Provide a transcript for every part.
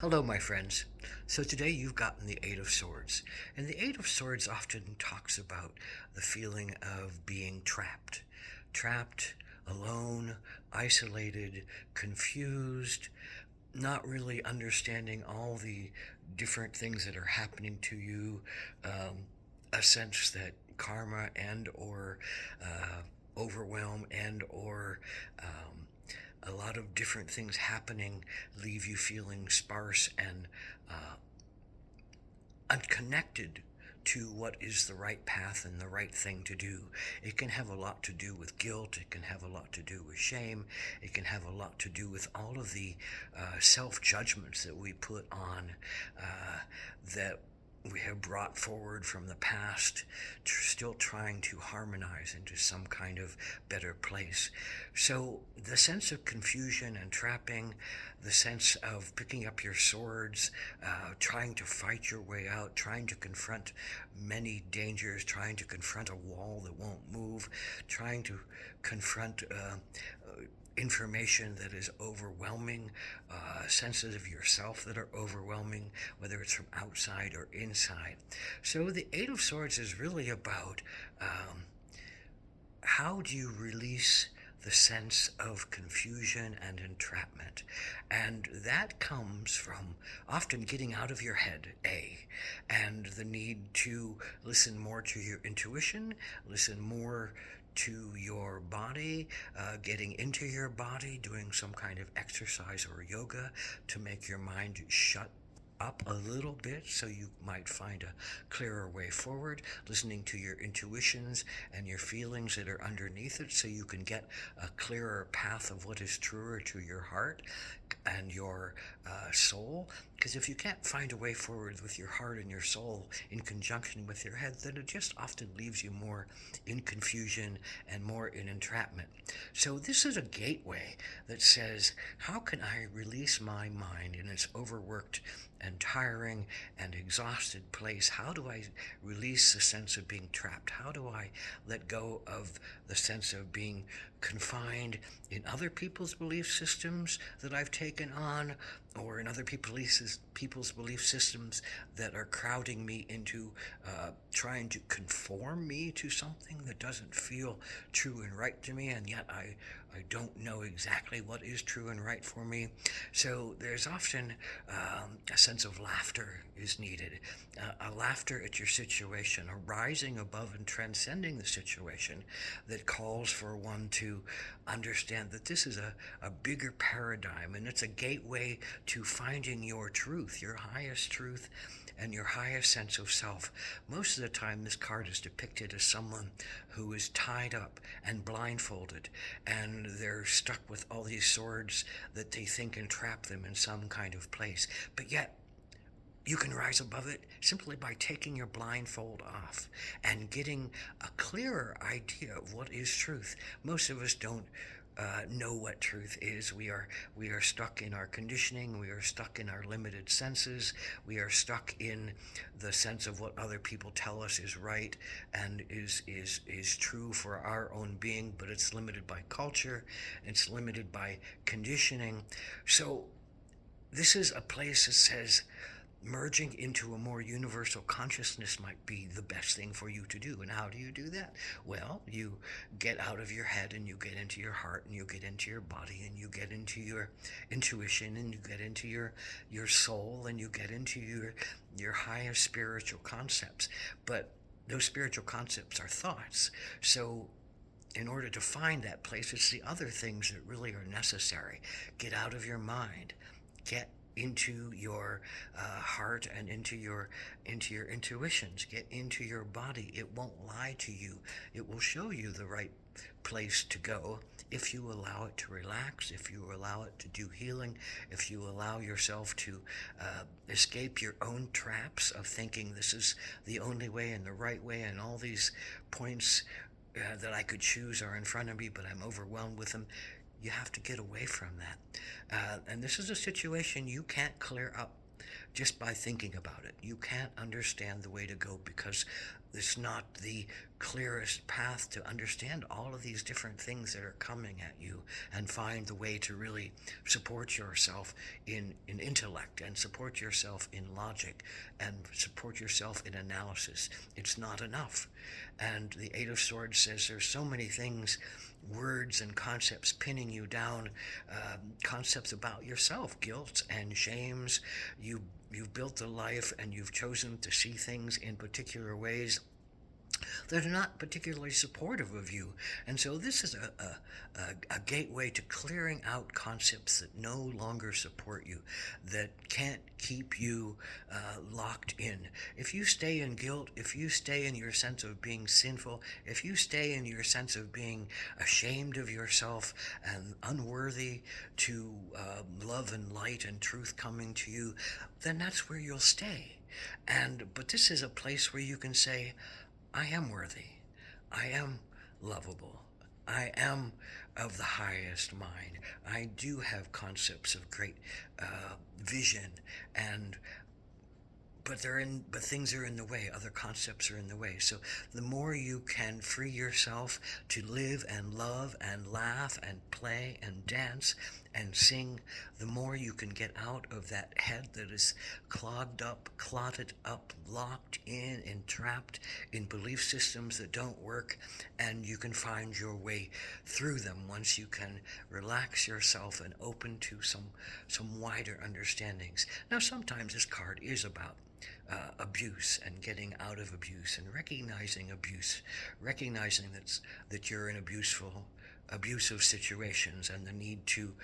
Hello, my friends. So today you've gotten the Eight of Swords, and the Eight of Swords often talks about the feeling of being trapped, alone, isolated, confused, not really understanding all the different things that are happening to you, a sense that karma and or overwhelm and or a lot of different things happening leave you feeling sparse and uh, unconnected to what is the right path and the right thing to do. It can have a lot to do with guilt. It can have a lot to do with shame. It can have a lot to do with all of the self-judgments that we put on that we have brought forward from the past, still trying to harmonize into some kind of better place. So the sense of confusion and trapping, the sense of picking up your swords, trying to fight your way out, trying to confront many dangers, trying to confront a wall that won't move, trying to confront information that is overwhelming, senses of yourself that are overwhelming, whether it's from outside or inside. So the Eight of Swords is really about how do you release the sense of confusion and entrapment. And that comes from often getting out of your head, and the need to listen more to your intuition, listen more to your body, getting into your body, doing some kind of exercise or yoga to make your mind shut up a little bit so you might find a clearer way forward, listening to your intuitions and your feelings that are underneath it so you can get a clearer path of what is truer to your heart and your soul. Because if you can't find a way forward with your heart and your soul in conjunction with your head, then it just often leaves you more in confusion and more in entrapment. So this is a gateway that says, how can I release my mind in its overworked and tiring and exhausted place? How do I release the sense of being trapped? How do I let go of the sense of being confined in other people's belief systems that I've taken on, or in other people's belief systems that are crowding me into trying to conform me to something that doesn't feel true and right to me, and yet I don't know exactly what is true and right for me. So there's often a sense of laughter is needed, a laughter at your situation, a rising above and transcending the situation that calls for one to understand that this is a bigger paradigm, and it's a gateway to finding your truth, your highest truth, and your highest sense of self. Most of the time, this card is depicted as someone who is tied up and blindfolded, and they're stuck with all these swords that they think entrap them in some kind of place. But yet, you can rise above it simply by taking your blindfold off and getting a clearer idea of what is truth. Most of us don't know what truth is. We are stuck in our conditioning. We are stuck in our limited senses. We are stuck in the sense of what other people tell us is right and is true for our own being, but it's limited by culture. It's limited by conditioning. So this is a place that says, merging into a more universal consciousness might be the best thing for you to do. And how do you do that? Well, you get out of your head and you get into your heart and you get into your body and you get into your intuition and you get into your soul and you get into your higher spiritual concepts. But those spiritual concepts are thoughts. So in order to find that place, it's the other things that really are necessary. Get out of your mind. Get into your heart and into your intuitions. Get into your body. It won't lie to you. It will show you the right place to go if you allow it to relax, if you allow it to do healing, if you allow yourself to escape your own traps of thinking this is the only way and the right way, and all these points that I could choose are in front of me, but I'm overwhelmed with them. You have to get away from that. And this is a situation you can't clear up just by thinking about it. You can't understand the way to go because it's not the clearest path to understand all of these different things that are coming at you and find the way to really support yourself in intellect and support yourself in logic and support yourself in analysis. It's not enough. And the Eight of Swords says there's so many things, words and concepts pinning you down, concepts about yourself, guilt and shames. You've built a life and you've chosen to see things in particular ways that are not particularly supportive of you. And so this is a gateway to clearing out concepts that no longer support you, that can't keep you locked in. If you stay in guilt, if you stay in your sense of being sinful, if you stay in your sense of being ashamed of yourself and unworthy to love and light and truth coming to you, then that's where you'll stay. But this is a place where you can say, I am worthy. I am lovable. I am of the highest mind. I do have concepts of great vision, and but things are in the way. Other concepts are in the way. So the more you can free yourself to live and love and laugh and play and dance and sing, the more you can get out of that head that is clogged up, clotted up, locked in, entrapped in belief systems that don't work, and you can find your way through them once you can relax yourself and open to some wider understandings. Now, sometimes this card is about abuse and getting out of abuse and recognizing abuse, recognizing that you're in abusive situations and the need to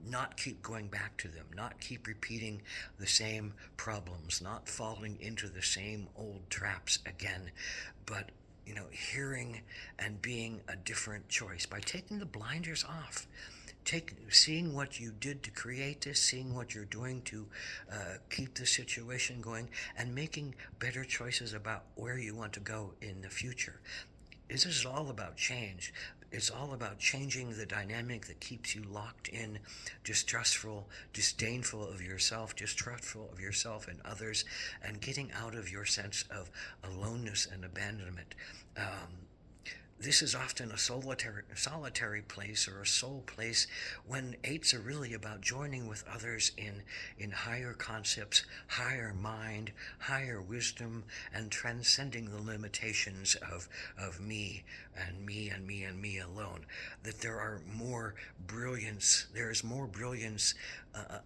not keep going back to them, not keep repeating the same problems, not falling into the same old traps again, but hearing and being a different choice by taking the blinders off. Seeing what you did to create this, seeing what you're doing to keep the situation going, and making better choices about where you want to go in the future. This is all about change. It's all about changing the dynamic that keeps you locked in, distrustful, disdainful of yourself, distrustful of yourself and others, and getting out of your sense of aloneness and abandonment. This is often a solitary place or a soul place, when eights are really about joining with others in higher concepts, higher mind, higher wisdom, and transcending the limitations of me and me and me and me alone. That there is more brilliance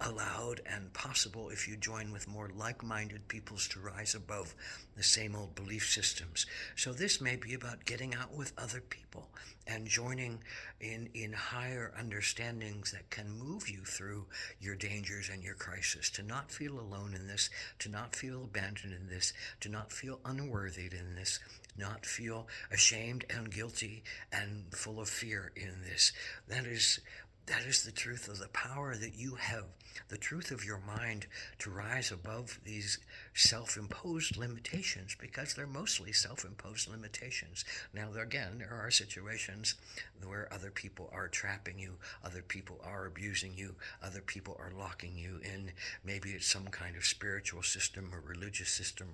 allowed and possible if you join with more like-minded peoples to rise above the same old belief systems. So this may be about getting out with other people and joining in higher understandings that can move you through your dangers and your crisis, to not feel alone in this, to not feel abandoned in this, to not feel unworthy in this, not feel ashamed and guilty and full of fear in this. That is the truth of the power that you have, the truth of your mind to rise above these self-imposed limitations, because they're mostly self-imposed limitations. Now, there are situations where other people are trapping you, other people are abusing you, other people are locking you in. Maybe it's some kind of spiritual system or religious system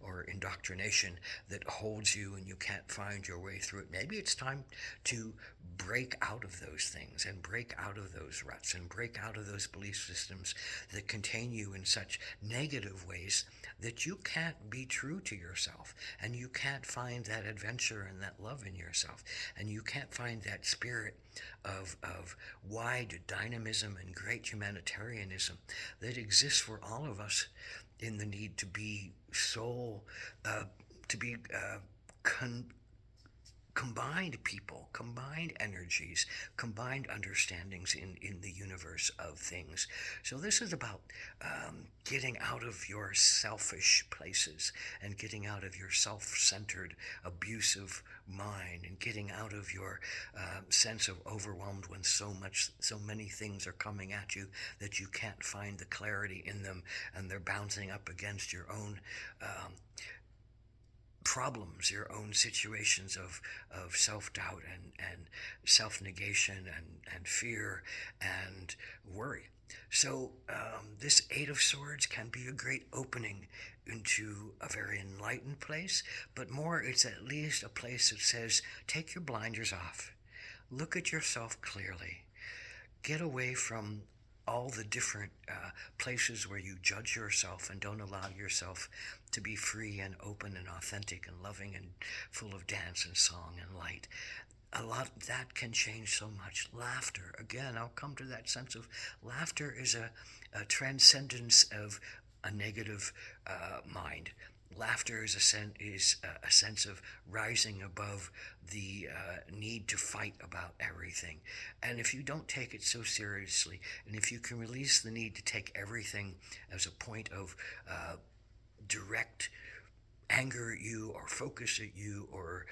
or indoctrination that holds you and you can't find your way through it. Maybe it's time to break out of those things and break out of those ruts and break out of those belief systems that contain you in such negative ways that you can't be true to yourself, and you can't find that adventure and that love in yourself, and you can't find that spirit of wide dynamism and great humanitarianism that exists for all of us in the need to be combined people, combined energies, combined understandings in the universe of things. So this is about getting out of your selfish places and getting out of your self-centered, abusive mind, and getting out of your sense of overwhelmed when so many things are coming at you that you can't find the clarity in them, and they're bouncing up against your own problems, your own situations of self-doubt and self-negation and fear and worry. This Eight of Swords can be a great opening into a very enlightened place, but more, it's at least a place that says, take your blinders off, look at yourself clearly, get away from all the different places where you judge yourself and don't allow yourself to be free and open and authentic and loving and full of dance and song and light. A lot that can change so much. Laughter, again, I'll come to that sense of laughter is a transcendence of a negative mind. Laughter is a sense of rising above the need to fight about everything. And if you don't take it so seriously, and if you can release the need to take everything as a point of direct anger at you or focus at you or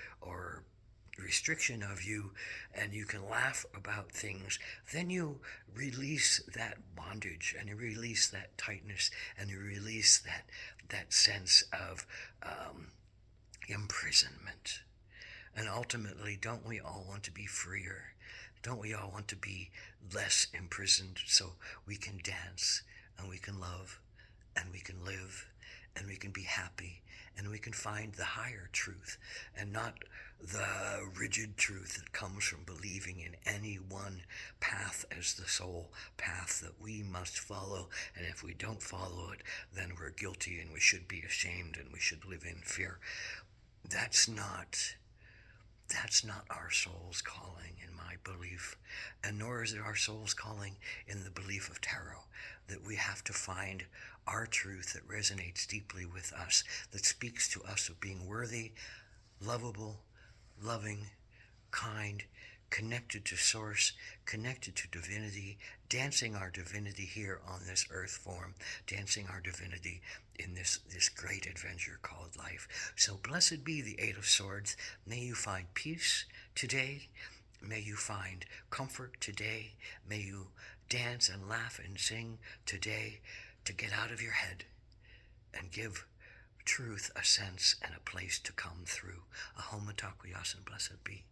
restriction of you, and you can laugh about things, then you release that bondage and you release that tightness and you release that sense of imprisonment. And ultimately, don't we all want to be freer? Don't we all want to be less imprisoned so we can dance and we can love and we can live and we can be happy and we can find the higher truth and not the rigid truth that comes from believing in any one path as the sole path that we must follow, and if we don't follow it, then we're guilty and we should be ashamed and we should live in fear. That's not our soul's calling, in my belief, and nor is it our soul's calling in the belief of tarot, that we have to find our truth that resonates deeply with us, that speaks to us of being worthy, lovable, loving, kind, connected to source, connected to divinity, dancing our divinity here on this earth form, dancing our divinity in this great adventure called life. So blessed be the Eight of Swords. May you find peace today. May you find comfort today. May you dance and laugh and sing today to get out of your head and give truth a sense and a place to come through. Ahom Atakuyasin, blessed be.